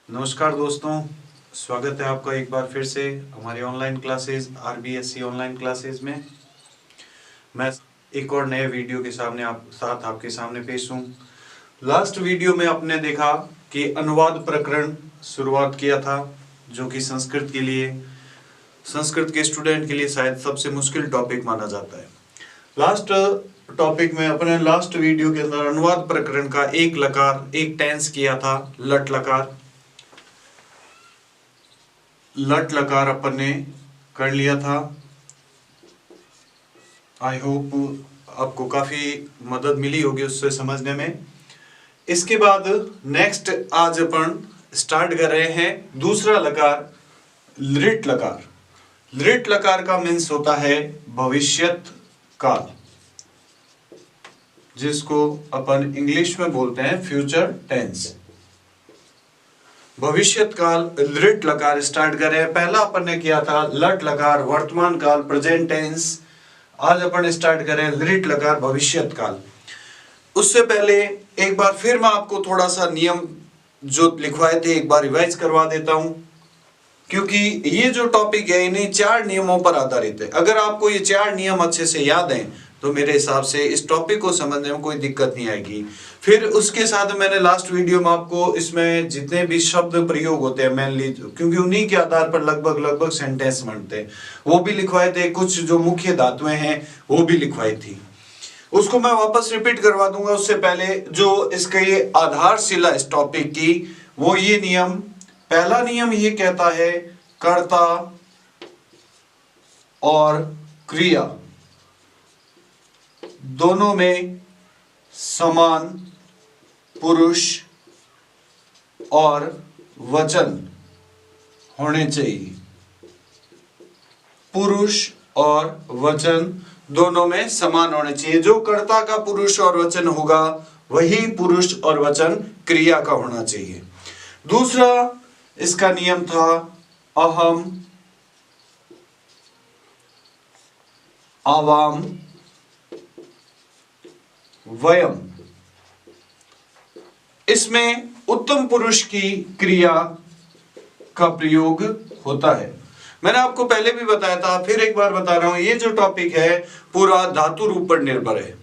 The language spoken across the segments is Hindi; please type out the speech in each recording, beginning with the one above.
नमस्कार दोस्तों, स्वागत है आपका एक बार फिर से हमारी online classes RBSC online classes में। मैं एक और नए वीडियो के साथ आपके सामने पेश हूँ। लास्ट वीडियो में आपने देखा कि अनुवाद प्रकरण शुरुआत किया था, जो कि संस्कृत के स्टूडेंट के लिए शायद सबसे मुश्किल टॉपिक माना जाता है। लास्ट टॉपिक में अपने लास्ट वीडियो के अंदर अनुवाद प्रकरण का एक टेंस किया था, लट लकार अपन ने कर लिया था। आई होप आपको काफी मदद मिली होगी उससे समझने में। इसके बाद नेक्स्ट आज अपन स्टार्ट कर रहे हैं दूसरा लकार, लृट लकार। लृट लकार का मीन्स होता है भविष्यत काल, जिसको अपन इंग्लिश में बोलते हैं फ्यूचर टेंस। भविष्यत काल लृट लकार स्टार्ट कर रहे हैं। पहला अपन ने किया था लट लकार वर्तमान काल प्रेजेंट टेंस। आज अपन स्टार्ट कर रहे हैं लृट लकार भविष्यत काल। उससे पहले एक बार फिर मैं आपको थोड़ा सा नियम जो लिखवाए थे एक बार रिवाइज करवा देता हूं, क्योंकि ये जो टॉपिक है इन्हीं 4 नियमों पर आधारित है। अगर आपको ये 4 नियम अच्छे से याद हैं तो मेरे हिसाब से इस टॉपिक को समझने में कोई दिक्कत नहीं आएगी। फिर उसके साथ मैंने लास्ट वीडियो में आपको इसमें जितने भी शब्द प्रयोग होते हैं मेनली, क्योंकि उन्हीं के आधार पर लगभग सेंटेंस बनते हैं, वो भी लिखवाए थे। कुछ जो मुख्य धातुएं हैं वो भी लिखवाई थी, उसको मैं वापस रिपीट करवा दूंगा। उससे पहले जो इसका ये आधारशिला इस टॉपिक की, वो ये नियम, पहला नियम ये कहता है कर्ता और क्रिया दोनों में समान पुरुष और वचन होने चाहिए। पुरुष और वचन दोनों में समान होने चाहिए। जो कर्ता का पुरुष और वचन होगा वही पुरुष और वचन क्रिया का होना चाहिए। दूसरा इसका नियम था अहम, आवाम, वयम। इसमें उत्तम पुरुष की क्रिया का प्रयोग होता है। मैंने आपको पहले भी बताया था, फिर एक बार बता रहा हूं, ये जो टॉपिक है पूरा धातु रूप पर निर्भर है।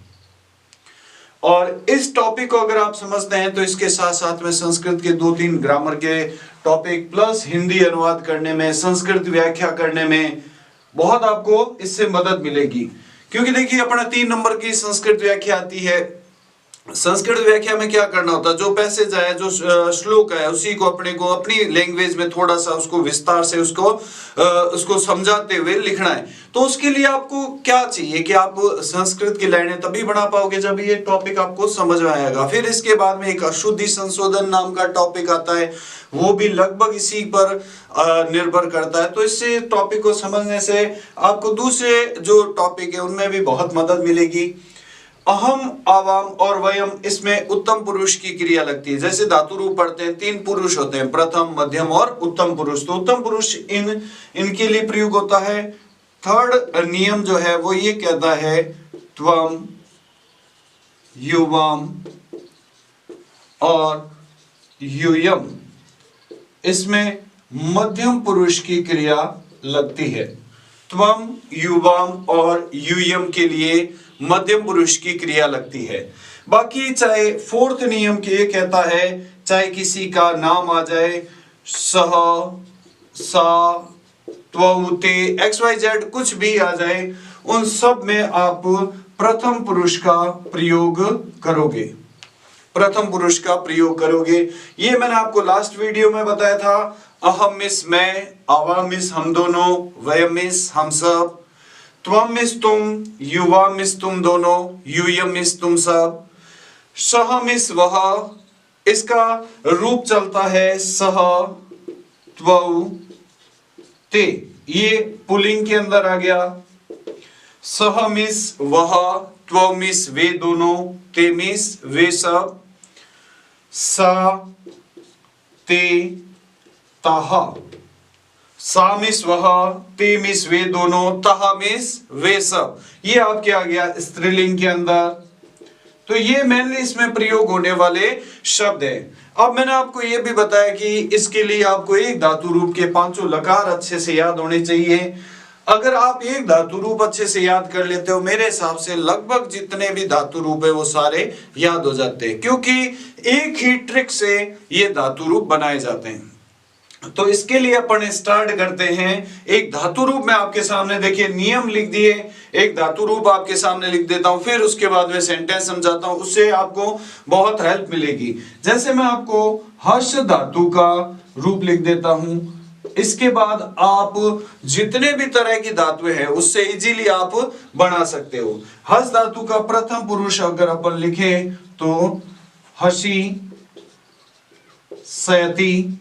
और इस टॉपिक को अगर आप समझते हैं तो इसके साथ साथ में संस्कृत के 2-3 ग्रामर के टॉपिक प्लस हिंदी अनुवाद करने में, संस्कृत व्याख्या करने में बहुत आपको इससे मदद मिलेगी। क्योंकि देखिए अपना 3 नंबर की संस्कृत व्याख्या आती है। संस्कृत व्याख्या में क्या करना होता है, जो पैसेज है, जो श्लोक है, उसी को अपने को अपनी लैंग्वेज में थोड़ा सा उसको विस्तार से उसको समझाते हुए लिखना है। तो उसके लिए आपको क्या चाहिए कि आप संस्कृत की लाइनें तभी बना पाओगे जब ये टॉपिक आपको समझ में आएगा। फिर इसके बाद में एक अशुद्धि संशोधन नाम का टॉपिक आता है, वो भी लगभग इसी पर निर्भर करता है। तो इससे टॉपिक को समझने से आपको दूसरे जो टॉपिक है उनमें भी बहुत मदद मिलेगी। अहम, आवाम और वयम, इसमें उत्तम पुरुष की क्रिया लगती है। जैसे धातु रूप पढ़ते हैं, 3 पुरुष होते हैं, प्रथम, मध्यम और उत्तम पुरुष। तो उत्तम पुरुष इनके लिए प्रयोग होता है। थर्ड नियम जो है वो ये कहता है त्वम, युवाम और यूयम, इसमें मध्यम पुरुष की क्रिया लगती है। त्वम, युवाम और यूयम के लिए मध्यम पुरुष की क्रिया लगती है। बाकी चाहे 4th नियम के ये कहता है, चाहे किसी का नाम आ जाए, सह, सा, त्वं, ते, XYZ कुछ भी आ जाए, उन सब में आप प्रथम पुरुष का प्रयोग करोगे। प्रथम पुरुष का प्रयोग करोगे। ये मैंने आपको लास्ट वीडियो में बताया था। अहम मिस मैं, आवाम मिस हम दोनों, वयम मिस हम सब, त्वम मिस तुम, युवा मिस तुम दोनों, यूयम मिस तुम सब, सह मिस वह, इसका रूप चलता है सह, त्वं, ते, ये पुल्लिंग के अंदर आ गया। सह मिस वह, त्वं मिस वे दोनों, ते मिस वे सब, सा, ते, ताहा, सामिस वह, तेमिस वे दोनों, तहामिस वे सब। ये आपके आ गया स्त्रीलिंग के अंदर। तो तो ये मेनली इसमें प्रयोग होने वाले शब्द है। अब मैंने आपको ये भी बताया कि इसके लिए आपको एक धातु रूप के पांचों लकार अच्छे से याद होने चाहिए। अगर आप एक धातु रूप अच्छे से याद कर लेते हो, मेरे हिसाब से लगभग जितने भी धातु रूप है वो सारे याद हो जाते हैं, क्योंकि एक ही ट्रिक से ये धातु रूप बनाए जाते हैं। तो इसके लिए अपन स्टार्ट करते हैं। एक धातु रूप मैं आपके सामने, देखिए नियम लिख दिए, एक धातु रूप आपके सामने लिख देता हूं, फिर उसके बाद में सेंटेंस समझाता हूं, उससे आपको बहुत हेल्प मिलेगी। जैसे मैं आपको हर्ष धातु का रूप लिख देता हूं, इसके बाद आप जितने भी तरह की धातुएं हैं उससे इजीली आप बना सकते हो। हर्ष धातु का प्रथम पुरुष अगर अपन लिखे तो हसी, सयति,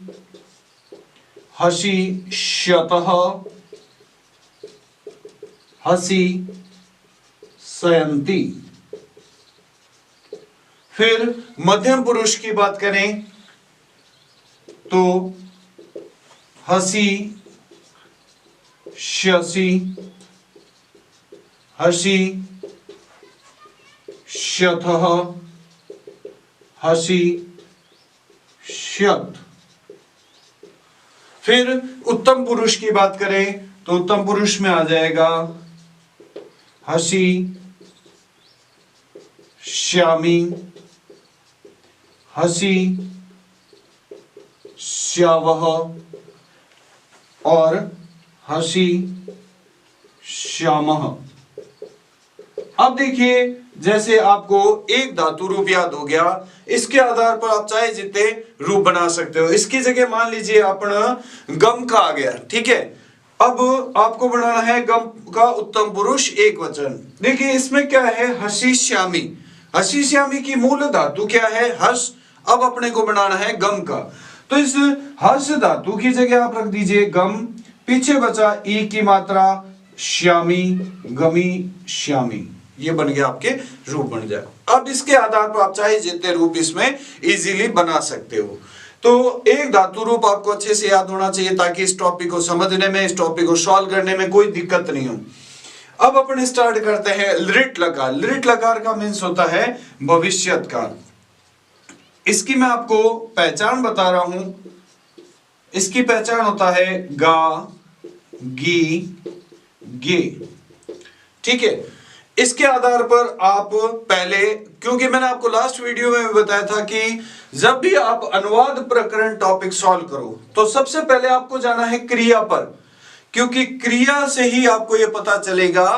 हसी शतः, हसी सयंती। फिर मध्यम पुरुष की बात करें तो हसी, शसी, हसी शतः, हसी शत। फिर उत्तम पुरुष की बात करें तो उत्तम पुरुष में आ जाएगा हसी, श्यामी, हसी श्यावह और हसी श्यामः। अब देखिए, जैसे आपको एक धातु रूप याद हो गया, इसके आधार पर आप चाहे जितने रूप बना सकते हो। इसकी जगह मान लीजिए अपना गम का आ गया, ठीक है। अब आपको बनाना है गम का उत्तम पुरुष एक वचन। देखिए इसमें क्या है, हसी श्यामी। हसी श्यामी की मूल धातु क्या है, हर्ष। अब अपने को बनाना है गम का, तो इस हर्ष धातु की जगह आप रख दीजिए गम, पीछे बचा ई की मात्रा, श्यामी, गमी, श्यामी। ये बन गया, आपके रूप बन जाए। अब इसके आधार पर आप चाहे जितने रूप इसमें इजीली बना सकते हो। तो एक धातु रूप आपको अच्छे से याद होना चाहिए ताकि इस टॉपिक को समझने में, इस टॉपिक को सॉल्व करने में कोई दिक्कत नहीं हो। अब अपन स्टार्ट करते हैं लृट लकार। लृट लकार का मीन्स होता है भविष्यत काल। इसकी मैं आपको पहचान बता रहा हूं। इसकी पहचान होता है गा, गी, गे, ठीक है। इसके आधार पर आप पहले, क्योंकि मैंने आपको लास्ट वीडियो में भी बताया था कि जब भी आप अनुवाद प्रकरण टॉपिक सॉल्व करो तो सबसे पहले आपको जाना है क्रिया पर, क्योंकि क्रिया से ही आपको यह पता चलेगा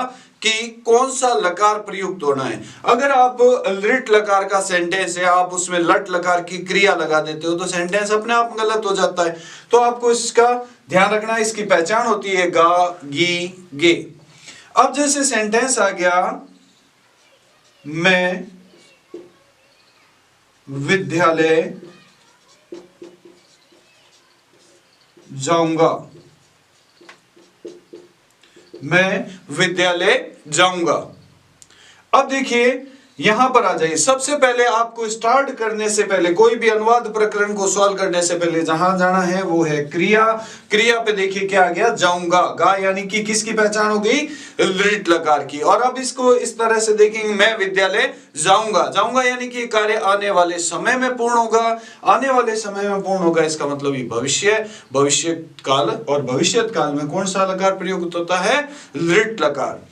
कि कौन सा लकार प्रयुक्त होना है। अगर आप लृट लकार का सेंटेंस है, आप उसमें लट लकार की क्रिया लगा देते हो तो सेंटेंस अपने आप गलत हो जाता है। तो आपको इसका ध्यान रखना है। इसकी पहचान होती है गा, गी, गे। अब जैसे सेंटेंस आ गया, मैं विद्यालय जाऊंगा, मैं विद्यालय जाऊंगा। अब देखिए यहां पर आ जाइए। सबसे पहले आपको स्टार्ट करने से पहले, कोई भी अनुवाद प्रकरण को सॉल्व करने से पहले जहां जाना है वो है क्रिया। क्रिया पे देखिए क्या आ गया, जाऊंगा। गा यानी कि किसकी पहचान हो गई, लृट लकार की। और अब इसको इस तरह से देखेंगे, मैं विद्यालय जाऊंगा। जाऊंगा यानी कि कार्य आने वाले समय में पूर्ण होगा। आने वाले समय में पूर्ण होगा, इसका मतलब ये भविष्य, भविष्य काल। और भविष्यत काल में कौन सा लकार प्रयुक्त होता है, लृट लकार।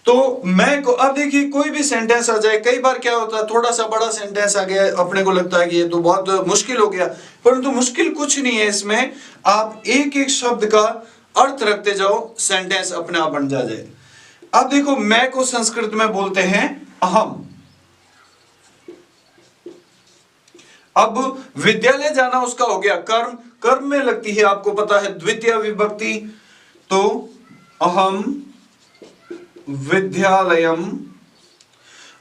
तो मैं को, अब देखिए कोई भी सेंटेंस आ जाए, कई बार क्या होता है थोड़ा सा बड़ा सेंटेंस आ गया, अपने को लगता है कि ये तो बहुत मुश्किल हो गया, परंतु मुश्किल कुछ नहीं है इसमें। आप एक एक शब्द का अर्थ रखते जाओ, सेंटेंस अपने आप बन जाए। अब देखो, मैं को संस्कृत में बोलते हैं अहम। अब विद्यालय जाना उसका हो गया कर्म। कर्म में लगती है, आपको पता है, द्वितीय विभक्ति। तो अहम विद्यालयम।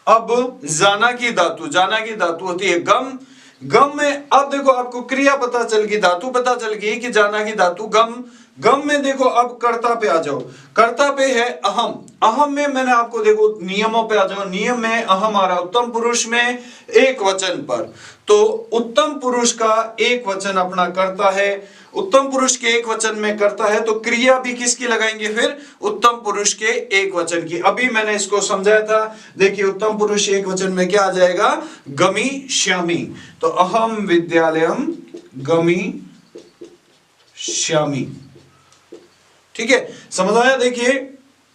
अब जाना की धातु, जाना की धातु होती है गम। गम में अब देखो आपको क्रिया पता चल गई, धातु पता चल गई कि जाना की धातु गम। गम में देखो, अब कर्ता पे आ जाओ। कर्ता पे है अहम। अहम में मैंने आपको देखो नियमों पे आ जाओ। नियम में अहम आ रहा उत्तम पुरुष में एक वचन पर, तो उत्तम पुरुष का एक वचन अपना कर्ता है। उत्तम पुरुष के एक वचन में कर्ता है, तो क्रिया भी किसकी लगाएंगे फिर? उत्तम पुरुष के एक वचन की। अभी मैंने इसको समझाया था। देखिए उत्तम पुरुष एक वचन में क्या आ जाएगा? गमी श्यामी। तो अहम विद्यालयम गमी श्यामी। ठीक है, समझ आया? देखिए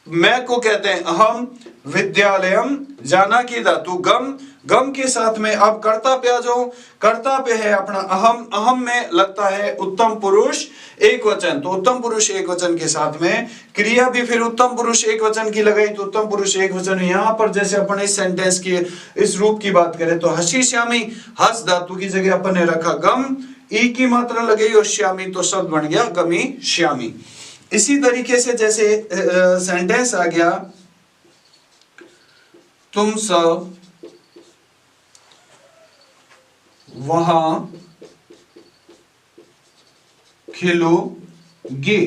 मैं को कहते हैं अहम विद्यालयम, जाना की धातु गम, गम के साथ में अब कर्ता पे आ जाओ। कर्ता पे है अपना अहम। अहम में लगता है उत्तम पुरुष एक वचन, तो उत्तम पुरुष एक वचन के साथ में क्रिया भी फिर उत्तम पुरुष एक वचन की लगाई, तो उत्तम पुरुष एक वचन। यहां पर जैसे अपन इस सेंटेंस की इस रूप की बात करें तो हसी श्यामी, हस धातु की जगह अपन ने रखा गम, ई की मात्रा लगी और श्यामी, तो शब्द बन गया गमी श्यामी। इसी तरीके से जैसे सेंटेंस आ गया तुम सब वहां खेलोगे,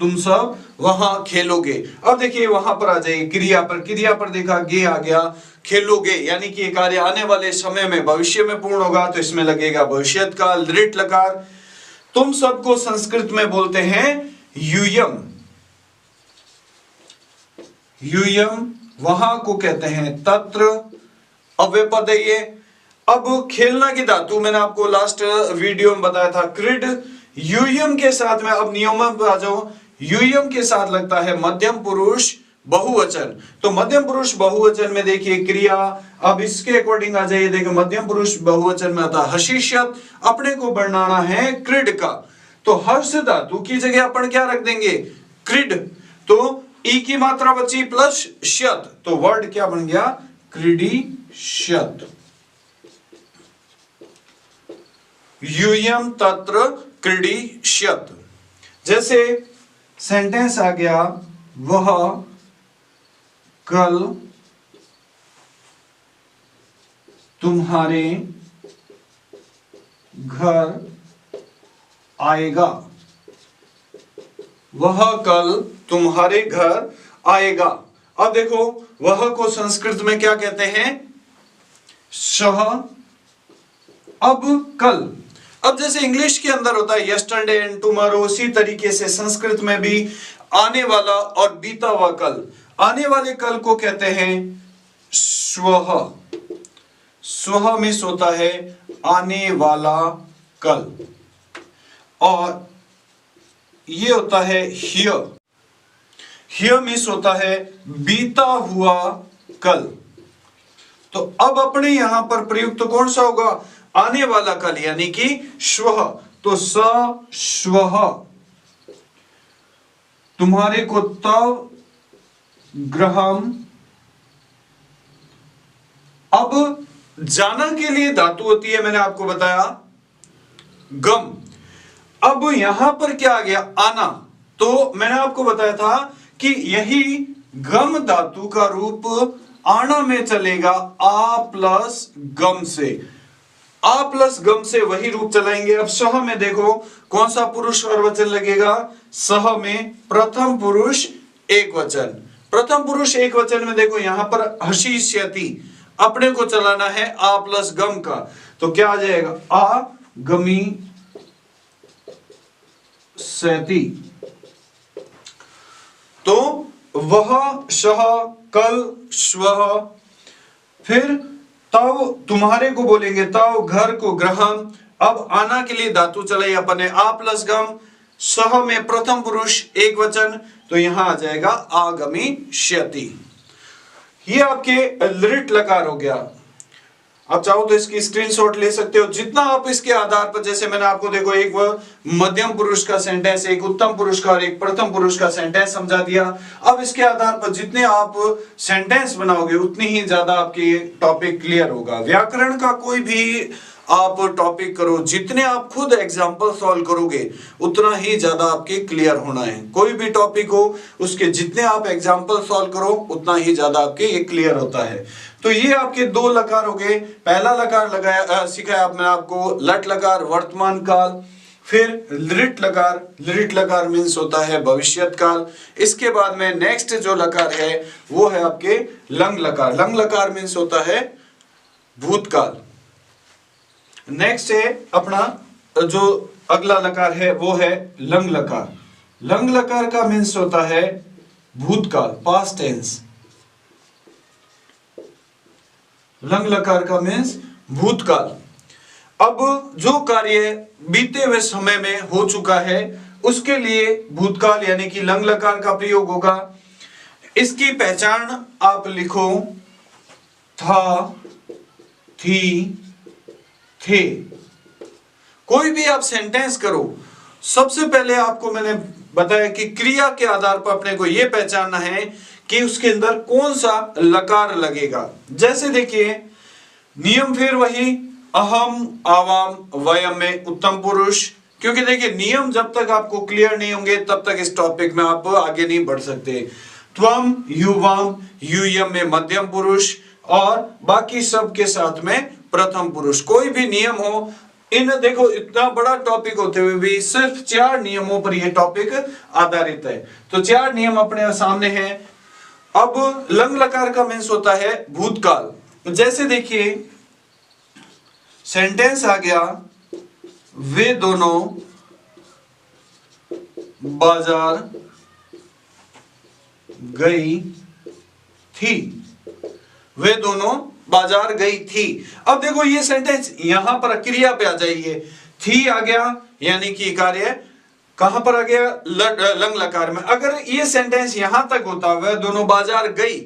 तुम सब वहां खेलोगे। अब देखिए वहां पर आ जाइए क्रिया पर। क्रिया पर देखा गे आ गया, खेलोगे यानी कि ये कार्य आने वाले समय में भविष्य में पूर्ण होगा, तो इसमें लगेगा भविष्यत काल दृढ़ लकार। तुम सबको संस्कृत में बोलते हैं यूयम। यूयम वहां को कहते हैं तत्र अव्यपदये। अब खेलना की धातु मैंने आपको लास्ट वीडियो में बताया था क्रीड। यूयम के साथ में अब नियमों पर आ जाओ। यूयम के साथ लगता है मध्यम पुरुष बहुवचन, तो मध्यम पुरुष बहुवचन में देखिए क्रिया। अब इसके अकॉर्डिंग आ जाइए, देखो मध्यम पुरुष बहुवचन में आता हशिष्यत, अपने को बनाना है क्रीड का, तो हर्ष धातु की जगह अपन क्या रख देंगे? क्रीड। तो ई की मात्रा बची प्लस शत, तो वर्ड क्या बन गया? क्रीडिशत। यूयम तत्र क्रीडिशत। जैसे सेंटेंस आ गया वह कल तुम्हारे घर आएगा। वह कल तुम्हारे घर आएगा। अब देखो वह को संस्कृत में क्या कहते हैं? सह। अब कल, अब जैसे इंग्लिश के अंदर होता है यस्टरडे एंड टुमारो, उसी तरीके से संस्कृत में भी आने वाला और बीता हुआ कल, आने वाले कल को कहते हैं स्वह। स्वह में होता है आने वाला कल, और ये होता है हिय। हिय मीन्स होता है बीता हुआ कल। तो अब अपने यहां पर प्रयुक्त कौन सा होगा? आने वाला कल यानी कि श्वः, तो स श्वः। तुम्हारे को तव ग्रहम। अब जाना के लिए धातु होती है, मैंने आपको बताया गम। अब यहां पर क्या आ गया? आना। तो मैंने आपको बताया था कि यही गम धातु का रूप आना में चलेगा आ प्लस गम से। आ प्लस गम से वही रूप चलाएंगे। अब सह में देखो कौन सा पुरुष और वचन लगेगा? सह में प्रथम पुरुष एक वचन। प्रथम पुरुष एक वचन में देखो यहां पर हशीष्यति, अपने को चलाना है आ प्लस गम का, तो क्या आ जाएगा? आ गमी सैती। तो वह शह कल स्वह। फिर तव तुम्हारे को बोलेंगे तव, घर को ग्रहम। अब आना के लिए धातु चलाई अपने आ प्लस गम। सह में प्रथम पुरुष एक वचन, तो यहां आ जाएगा आगमिष्यति। ये आपके लिट लकार हो गया। आप चाहो तो इसकी स्क्रीनशॉट ले सकते हो। जितना आप इसके आधार पर, जैसे मैंने आपको देखो एक मध्यम पुरुष का सेंटेंस, एक उत्तम पुरुष का और एक प्रथम पुरुष का सेंटेंस समझा दिया। अब इसके आधार पर जितने आप सेंटेंस बनाओगे उतनी ही ज्यादा आपकी टॉपिक क्लियर होगा। व्याकरण का कोई भी आप टॉपिक करो, जितने आप खुद एग्जाम्पल सॉल्व करोगे उतना ही ज्यादा आपके क्लियर होना है। कोई भी टॉपिक हो उसके जितने आप एग्जाम्पल सॉल्व करो उतना ही ज्यादा आपके ये क्लियर होता है। तो ये आपके दो लकार हो गए। पहला लकार लगाया सिखाया मैंने आपको लट लकार वर्तमान काल, फिर लिट लकार, लिट लकार मीन्स होता है भविष्यत काल। इसके बाद में नेक्स्ट जो लकार है वो है आपके लंग लकार, लंग लकार मीन्स होता है भूतकाल। नेक्स्ट है अपना जो अगला लकार है वो है लंग लकार, लंग लकार का मीन्स होता है भूतकाल, पास्ट टेंस। लंग लकार का मीन्स भूतकाल। अब जो कार्य बीते हुए समय में हो चुका है उसके लिए भूतकाल यानी कि लंग लकार का प्रयोग होगा। इसकी पहचान आप लिखो था, थी, थे। कोई भी आप सेंटेंस करो, सबसे पहले आपको मैंने बताया कि क्रिया के आधार पर अपने को यह पहचानना है कि उसके अंदर कौन सा लकार लगेगा। जैसे देखिए नियम फिर वही अहम, आवाम, वयम में उत्तम पुरुष, क्योंकि देखिए नियम जब तक आपको क्लियर नहीं होंगे तब तक इस टॉपिक में आप आगे नहीं बढ़ सकते। त्वम, युवाम, यूयम में मध्यम पुरुष और बाकी सब के साथ में प्रथम पुरुष। कोई भी नियम हो, इन देखो इतना बड़ा टॉपिक होते हुए भी सिर्फ 4 नियमों पर यह टॉपिक आधारित है, तो 4 नियम अपने सामने हैं। अब लंग लकार का मीन्स होता है भूतकाल। जैसे देखिए सेंटेंस आ गया, वे दोनों बाजार गई थी, वे दोनों बाजार गई थी। अब देखो ये सेंटेंस यहां पर क्रिया पे आ जाइए, थी आ गया यानी कि कार्य कहां पर आ गया, लंग लकार में। अगर ये सेंटेंस यहां तक होता, वह दोनों बाजार गई,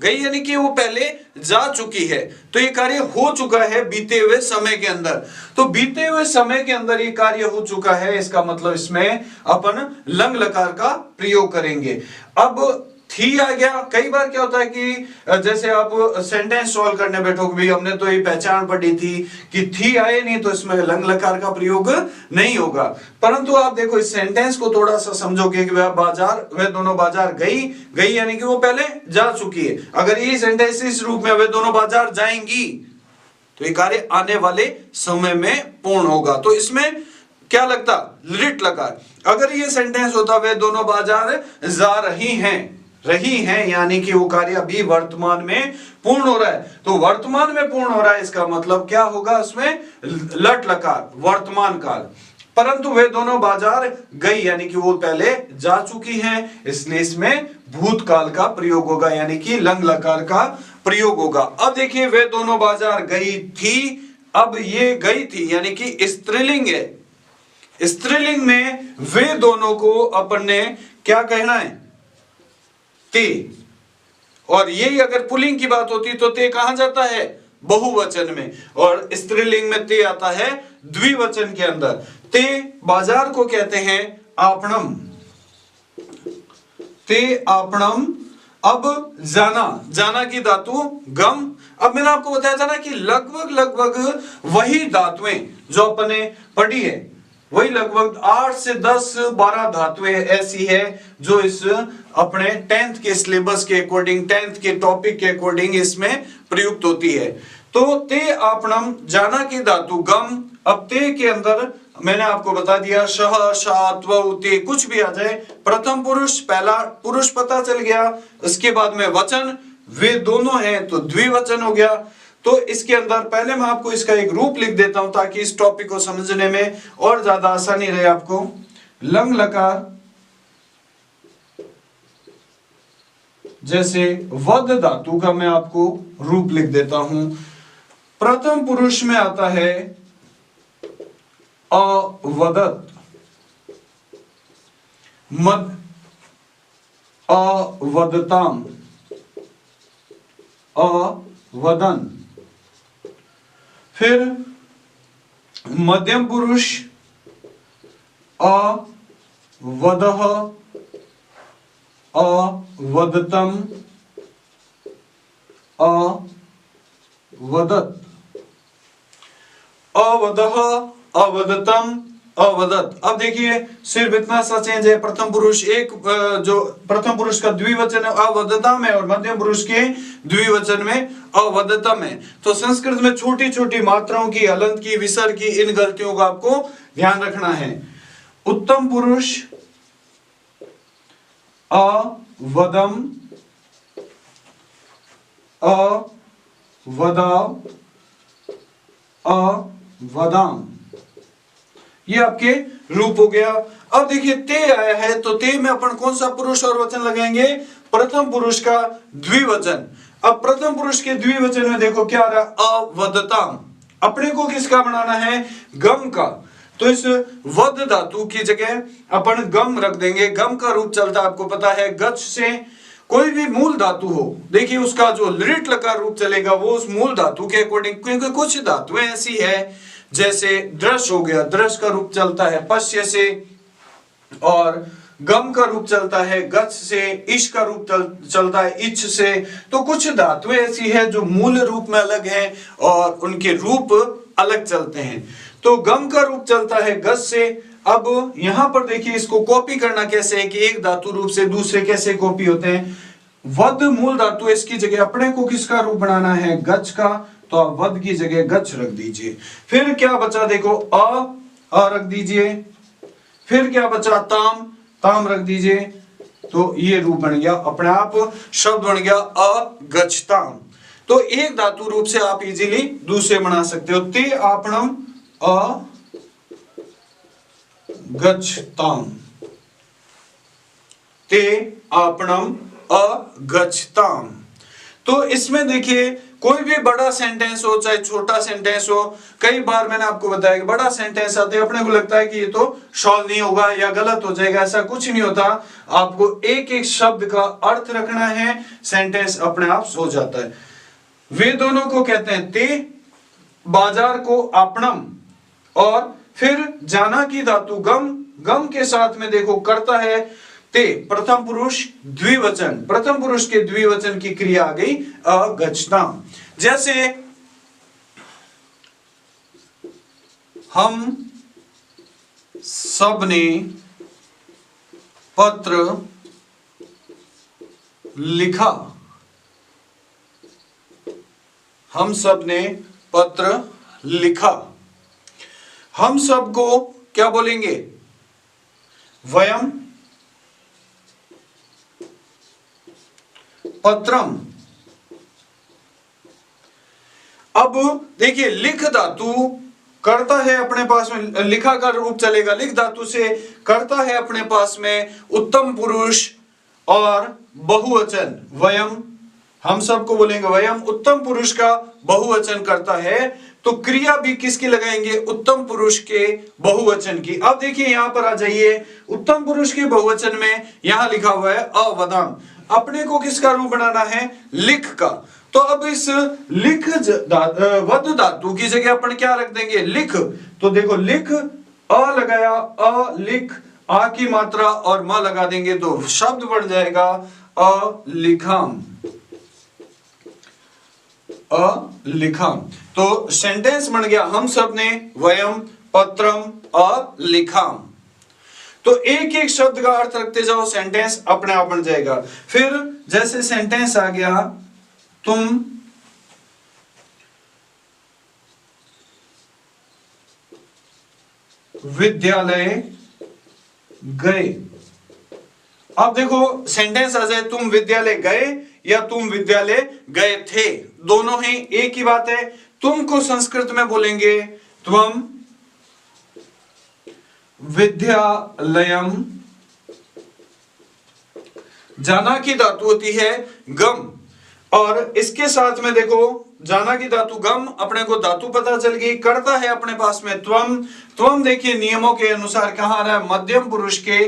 गई यानी कि वो पहले जा चुकी है, तो ये कार्य हो चुका है बीते हुए समय के अंदर। तो बीते हुए समय के अंदर ये कार्य हो चुका है, इसका मतलब इसमें अपन लंग लकार का प्रयोग करेंगे। अब थी आ गया। कई बार क्या होता है कि जैसे आप सेंटेंस सॉल्व करने बैठोगे, भी हमने तो ये पहचान पढ़ी थी कि थी आए नहीं तो इसमें लंग लकार का प्रयोग नहीं होगा, परंतु आप देखो इस सेंटेंस को थोड़ा सा समझोगे कि वह दोनों बाजार गई, गई यानी कि वो पहले जा चुकी है। अगर ये सेंटेंस इस रूप में वह दोनों बाजार जाएंगी तो ये कार्य आने वाले समय में पूर्ण होगा, तो इसमें क्या लगता, लिट लकार। अगर ये सेंटेंस होता वह दोनों बाजार जा रही हैं यानी कि वो कार्य अभी वर्तमान में पूर्ण हो रहा है, तो वर्तमान में पूर्ण हो रहा है इसका मतलब क्या होगा, उसमें लट लकार, वर्तमान काल। परंतु वे दोनों बाजार गई यानी कि वो पहले जा चुकी हैं, इसलिए इसमें भूतकाल का प्रयोग होगा यानी कि लंग लकार का प्रयोग होगा। अब देखिए वे दोनों बाजार गई थी, अब ये गई थी यानी कि स्त्रीलिंग है, स्त्रीलिंग में वे दोनों को अपन ने क्या कहना है, ते। और यही अगर पुल्लिंग की बात होती तो ते कहां जाता है, बहुवचन में, और स्त्रीलिंग में ते आता है द्विवचन के अंदर। ते बाजार को कहते हैं आपणम, ते आपणम। अब जाना, जाना की धातु गम। अब मैंने आपको बताया था ना कि लगभग वही धातुएं जो अपने पढ़ी है, वही लगभग 8 से 10 12 धातुएं ऐसी है जो इस अपने 10th के सिलेबस के अकॉर्डिंग, 10th के टॉपिक के अकॉर्डिंग इसमें प्रयुक्त होती है। तो ते आपणम, जाना की धातु गम। अब ते के अंदर मैंने आपको बता दिया शह, शा, त्व, ते कुछ भी आ जाए, प्रथम पुरुष, पहला पुरुष पता चल गया, उसके बाद में वचन, वे दोनों हैं तो द्विवचन हो गया। तो इसके अंदर पहले मैं आपको इसका एक रूप लिख देता हूं ताकि इस टॉपिक को समझने में और ज्यादा आसानी रहे आपको। लंग लकार, जैसे वद धातु का मैं आपको रूप लिख देता हूं। प्रथम पुरुष में आता है अवदत, मद अवदताम, अवदन। फिर मध्यम पुरुष अवदह, अवदतम, अवदत। अवदह, अवदतम, अवदत। अब देखिए सिर्फ इतना सा चेंज है, प्रथम पुरुष एक जो प्रथम पुरुष का द्विवचन है अवदतम है और मध्यम पुरुष के द्विवचन में अवदतम है। तो संस्कृत में छोटी छोटी मात्राओं की, हलंत की, विसर्ग की, इन गलतियों का आपको ध्यान रखना है। उत्तम पुरुष अवदम, अवदाव, अवदाम, ये आपके रूप हो गया। अब देखिए ते आया है, तो ते में अपन कौन सा पुरुष और वचन लगाएंगे? प्रथम पुरुष का द्विवचन। अब प्रथम पुरुष के द्विवचन में देखो क्या आ रहा है? अवदताम। अपने को किसका बनाना है? गम का। तो इस वद धातु की जगह अपन गम रख देंगे। गम का रूप चलता है आपको पता है गच से। कोई भी मूल धातु हो, देखिए उसका जो लिट लकार रूप चलेगा वो उस मूल धातु के अकॉर्डिंग, क्योंकि कुछ धातुएं ऐसी है जैसे दृश हो गया, दृश का रूप चलता है पश्य से, और गम का रूप चलता है गच से, इश का रूप चलता है इच से। तो कुछ धातुएं ऐसी है जो मूल रूप में अलग है और उनके रूप अलग चलते हैं। तो गम का रूप चलता है गच से। अब यहां पर देखिए इसको कॉपी करना कैसे है कि एक धातु रूप से दूसरे कैसे कॉपी होते हैं। वद मूल धातु, इसकी जगह अपने को किसका रूप बनाना है? गच का। तो आप वद की जगह गच रख दीजिए। फिर क्या बचा? देखो अ रख दीजिए। फिर क्या बचा? ताम, ताम रख दीजिए। तो ये रूप बन गया, अपने आप शब्द बन गया अगच्छताम। तो एक धातु रूप से आप इजीली दूसरे बना सकते हो। ते आपणम अगच्छताम, ते आपणम अगच्छताम। तो इसमें देखिए कोई भी बड़ा सेंटेंस हो चाहे छोटा सेंटेंस हो, कई बार मैंने आपको बताया कि बड़ा सेंटेंस आते हैं अपने को लगता है कि ये तो सॉल्व नहीं होगा या गलत हो जाएगा। ऐसा कुछ नहीं होता। आपको एक एक शब्द का अर्थ रखना है, सेंटेंस अपने आप हो जाता है। वे दोनों को कहते हैं ते, बाजार को आपणम, और फिर जाना की धातु गम, गम के साथ में देखो करता है ते, प्रथम पुरुष द्विवचन, प्रथम पुरुष के द्विवचन की क्रिया आ गई अगच्छताम। जैसे हम सब ने पत्र लिखा, हम सब ने पत्र लिखा। हम सब को क्या बोलेंगे? वयम पत्रम। अब देखिए लिख धातु करता है अपने पास में, लिखा का रूप चलेगा लिख धातु से, करता है अपने पास में उत्तम पुरुष और बहुवचन वयम। हम सबको बोलेंगे वयम, उत्तम पुरुष का बहुवचन करता है। तो क्रिया भी किसकी लगाएंगे? उत्तम पुरुष के बहुवचन की। अब देखिए यहां पर आ जाइए, उत्तम पुरुष के बहुवचन में यहां लिखा हुआ है अवदाम। अपने को किसका रूप बनाना है? लिख का। तो अब इस लिख वद धातु की जगह अपन क्या रख देंगे? लिख। तो देखो लिख, अ लगाया, अ लिख, आ की मात्रा और म लगा देंगे तो शब्द बन जाएगा अलिखम, अलिखम। तो सेंटेंस बन गया हम सब ने वयम पत्रम अलिखम। तो एक एक शब्द का अर्थ रखते जाओ, सेंटेंस अपने आप बन जाएगा। फिर जैसे सेंटेंस आ गया तुम विद्यालय गए। अब देखो सेंटेंस आ जाए तुम विद्यालय गए या तुम विद्यालय गए थे, दोनों ही एक ही बात है। तुम को संस्कृत में बोलेंगे त्वम विद्यालयम। जाना की धातु होती है गम, और इसके साथ में देखो जाना की धातु गम, अपने को धातु पता चल गई। करता है अपने पास में त्वम। त्वम देखिए नियमों के अनुसार कहां आ रहा है? मध्यम पुरुष के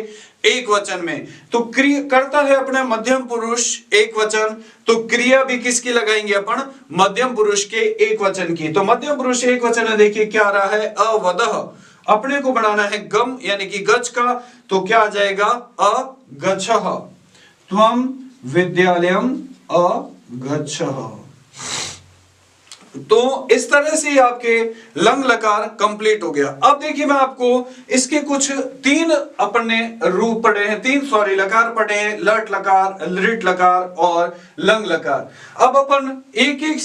एक वचन में। तो क्रिया करता है अपने मध्यम पुरुष एक वचन, तो क्रिया भी किसकी लगाएंगे अपन? मध्यम पुरुष के एक वचन की। तो मध्यम पुरुष एक वचन है, देखिए क्या आ रहा है? अवदह। अपने को बनाना है गम यानी कि गच का, तो क्या आ जाएगा? अगच्छः। त्वम विद्यालयम अगच्छः। तो इस तरह से आपके लंग लकार कंप्लीट हो गया। अब देखिए मैं आपको इसके कुछ तीन अपने रूप पढ़े हैं, लकार पढ़े हैं, लट लकार, लृट लकार और लंग लकार। अब अपन एक एक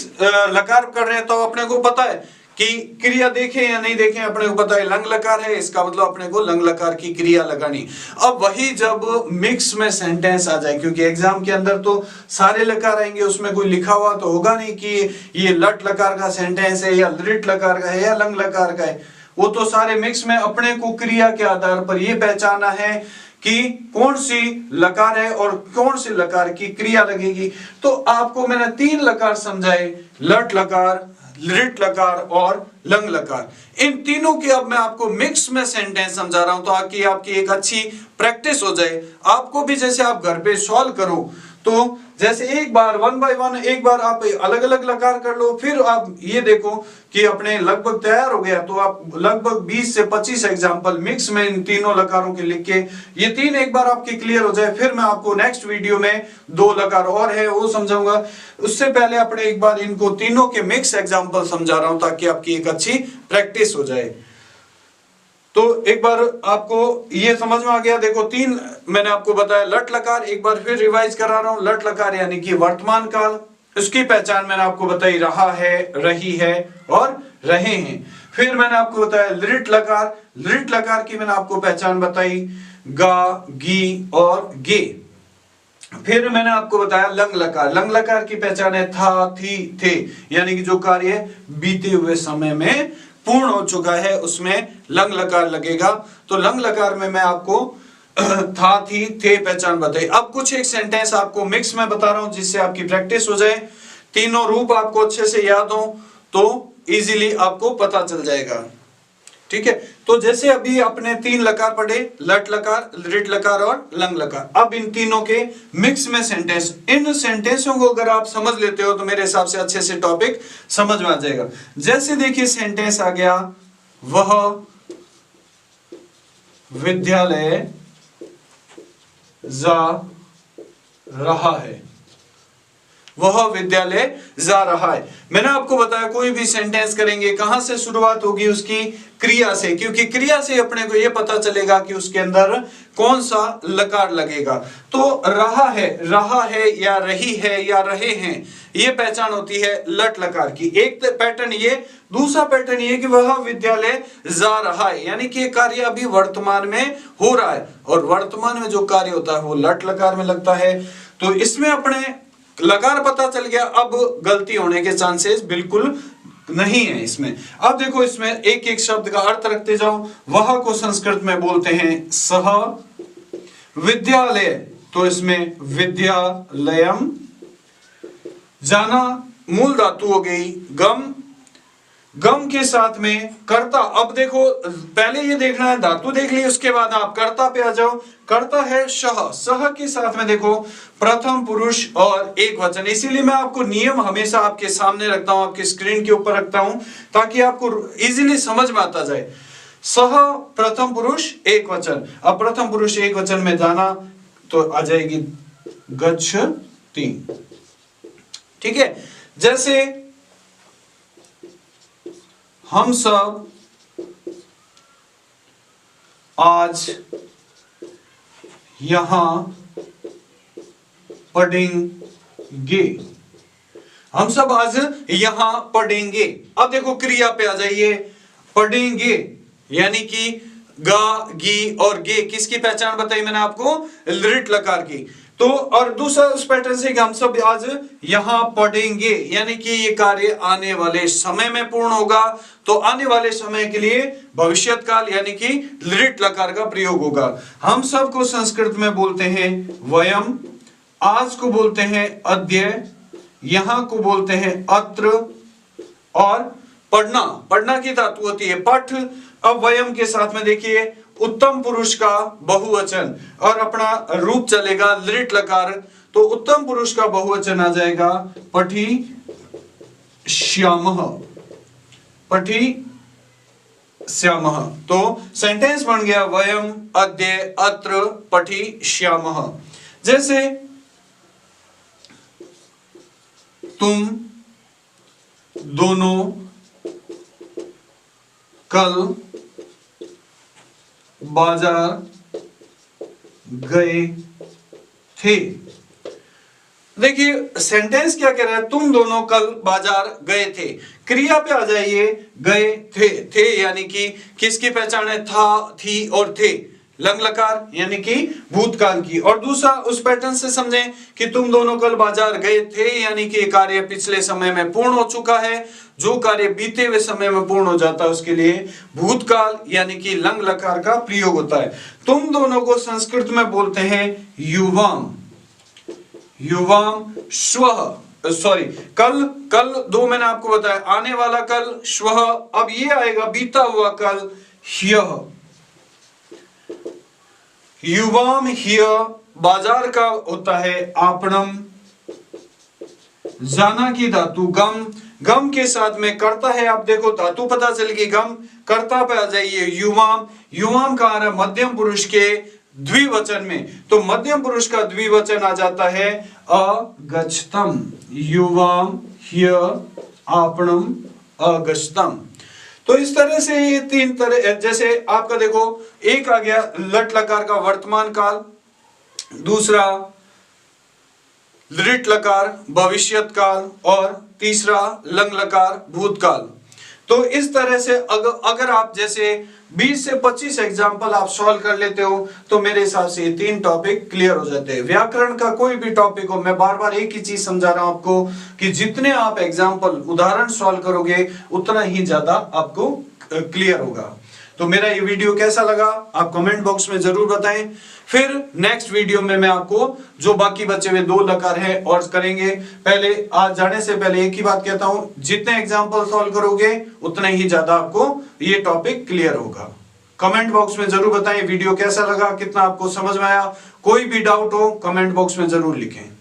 लकार कर रहे हैं तो अपने को पता है कि क्रिया देखें या नहीं देखें, अपने को पता है लंग लकार है, इसका मतलब अपने को लंग लकार की क्रिया लगानी। अब वही जब मिक्स में सेंटेंस आ जाए, क्योंकि एग्जाम के अंदर तो सारे लकार आएंगे, उसमें कोई लिखा हुआ तो होगा नहीं कि ये लट लकार का सेंटेंस है या लृट लकार का है या लंग लकार का है, वो तो सारे मिक्स में। अपने को क्रिया के आधार पर यह पहचाना है कि कौन सी लकार है और कौन सी लकार की क्रिया लगेगी। तो आपको मैंने तीन लकार समझाए, लट लकार, लृट लकार और लंग लकार। इन तीनों के अब मैं आपको मिक्स में सेंटेंस समझा रहा हूं ताकि आपकी एक अच्छी प्रैक्टिस हो जाए। आपको भी जैसे आप घर पे सॉल्व करो तो जैसे एक बार 1 बाय 1 एक बार आप अलग अलग लकार कर लो, फिर आप ये देखो कि अपने लगभग तैयार हो गया, तो आप लगभग 20 से 25 एग्जांपल मिक्स में इन तीनों लकारों के लिख के ये तीन एक बार आपके क्लियर हो जाए, फिर मैं आपको नेक्स्ट वीडियो में 2 लकार और है वो समझाऊंगा। उससे पहले अपने एक बार इनको तीनों के मिक्स एग्जाम्पल समझा रहा हूं ताकि आपकी एक अच्छी प्रैक्टिस हो जाए। तो एक बार आपको ये समझ में आ गया। देखो तीन मैंने आपको बताया, लट लकार एक बार फिर रिवाइज करा रहा हूं। लट लकार यानी कि वर्तमान काल, उसकी पहचान मैंने आपको बताई रहा है, रही है और रहे हैं। फिर मैंने आपको बताया लृट लकार, लृट लकार की मैंने आपको पहचान बताई गा, गी और गे। फिर मैंने आपको बताया लंग लकार, लंग लकार की पहचान है था, थी, थे, यानी कि जो कार्य बीते हुए समय में पूर्ण हो चुका है उसमें लंग लकार लगेगा। तो लंग लकार में मैं आपको था, थी, थे पहचान बताई। अब कुछ एक सेंटेंस आपको मिक्स में बता रहा हूं जिससे आपकी प्रैक्टिस हो जाए, तीनों रूप आपको अच्छे से याद हो तो इजीली आपको पता चल जाएगा। ठीक है, तो जैसे अभी अपने 3 लकार पढ़े, लट लकार, लृट लकार और लंग लकार। अब इन तीनों के मिक्स में सेंटेंस, इन सेंटेंसों को अगर आप समझ लेते हो तो मेरे हिसाब से अच्छे से टॉपिक समझ में आ जाएगा। जैसे देखिए सेंटेंस आ गया, वह विद्यालय जा रहा है, वह विद्यालय जा रहा है। मैंने आपको बताया कोई भी सेंटेंस करेंगे कहां से शुरुआत होगी, उसकी क्रिया से, क्योंकि क्रिया से अपने को यह पता चलेगा कि उसके अंदर कौन सा लकार लगेगा। तो रहा है या रही है या रहे हैं, यह पहचान होती है लट लकार की। एक पैटर्न ये, दूसरा पैटर्न ये कि वह विद्यालय जा रहा है, यानी कि कार्य अभी वर्तमान में हो रहा है और वर्तमान में जो कार्य होता है वो लट लकार में लगता है। तो इसमें अपने लकार पता चल गया, अब गलती होने के चांसेस बिल्कुल नहीं है इसमें। अब देखो इसमें एक एक शब्द का अर्थ रखते जाओ। वह को संस्कृत में बोलते हैं सह, विद्यालय तो इसमें विद्यालयम, जाना मूल धातु हो गई गम, गम के साथ में कर्ता। अब देखो पहले ये देखना है, धातु देख ली, उसके बाद आप कर्ता पे आ जाओ। कर्ता है शह, सह के साथ में देखो प्रथम पुरुष और एक वचन। इसीलिए मैं आपको नियम हमेशा आपके सामने रखता हूं, आपकी स्क्रीन के ऊपर रखता हूं ताकि आपको इजीली समझ में आता जाए। सह प्रथम पुरुष एक वचन। अब प्रथम पुरुष एक वचन में जाना तो आ जाएगी गच्छति। ठीक है, जैसे हम सब आज यहां पढ़ेंगे, हम सब आज यहां पढ़ेंगे। अब देखो क्रिया पे आ जाइए, पढ़ेंगे यानी कि गा, गी और गे किसकी पहचान बताई मैंने आपको, लृट लकार की। तो और दूसरा उस पैटर्न से हम सब आज यहां पढ़ेंगे यानी कि ये कार्य आने वाले समय में पूर्ण होगा। तो आने वाले समय के लिए भविष्यत काल यानी कि लृट लकार का प्रयोग होगा। हम सब को संस्कृत में बोलते हैं वयम, आज को बोलते हैं अद्य, यहां को बोलते हैं अत्र और पढ़ना, पढ़ना की धातु होती है पठ। अब वयम के साथ में देखिए उत्तम पुरुष का बहुवचन और अपना रूप चलेगा लृट लकार, तो उत्तम पुरुष का बहुवचन आ जाएगा पठी श्यामः, पठी श्यामः। तो सेंटेंस बन गया वयम अद्य अत्र पठी श्यामः। जैसे तुम दोनों कल बाजार गए थे। देखिए सेंटेंस क्या कह रहा है, तुम दोनों कल बाजार गए थे। क्रिया पे आ जाइए, गए थे यानी कि किसकी पहचान है, था, थी और थे, लंग लकार यानी कि भूतकाल की। और दूसरा उस पैटर्न से समझें कि तुम दोनों कल बाजार गए थे यानी कि कार्य पिछले समय में पूर्ण हो चुका है। जो कार्य बीते हुए समय में पूर्ण हो जाता है उसके लिए भूतकाल यानी कि लंग लकार का प्रयोग होता है। तुम दोनों को संस्कृत में बोलते हैं युवाम, युवाम श्वः, सॉरी कल, कल दो मैंने आपको बताया, आने वाला कल श्वः, अब ये आएगा बीता हुआ कल ह्यः। युवाम ह्यः बाजार का होता है आपणम, जाना की धातु गम, गम के साथ में करता है, आप देखो धातु पता चल गई, गम कर्ता पे आ जाइए युवाम, युवाम का आ रहा है मध्यम पुरुष के द्विवचन में, तो मध्यम पुरुष का द्विवचन आ जाता है अगच्छतम, युवाम ह्यः आपणम अगच्छतम। तो इस तरह से ये तीन तरह, जैसे आपका देखो एक आ गया लट लकार का वर्तमान काल, दूसरा लृट लकार भविष्यत काल और तीसरा लंग लकार भूतकाल। तो इस तरह से अगर आप जैसे 20 से 25 एग्जाम्पल आप सॉल्व कर लेते हो तो मेरे हिसाब से ये तीन टॉपिक क्लियर हो जाते हैं। व्याकरण का कोई भी टॉपिक हो, मैं बार बार एक ही चीज समझा रहा हूं आपको कि जितने आप एग्जाम्पल उदाहरण सॉल्व करोगे उतना ही ज्यादा आपको क्लियर होगा। तो मेरा ये वीडियो कैसा लगा आप कमेंट बॉक्स में जरूर बताएं। फिर नेक्स्ट वीडियो में मैं आपको जो बाकी बचे हुए 2 लकार है और करेंगे। पहले आज जाने से पहले एक ही बात कहता हूं, जितने एग्जाम्पल सॉल्व करोगे उतने ही ज्यादा आपको ये टॉपिक क्लियर होगा। कमेंट बॉक्स में जरूर बताएं वीडियो कैसा लगा, कितना आपको समझ में आया। कोई भी डाउट हो कमेंट बॉक्स में जरूर लिखें।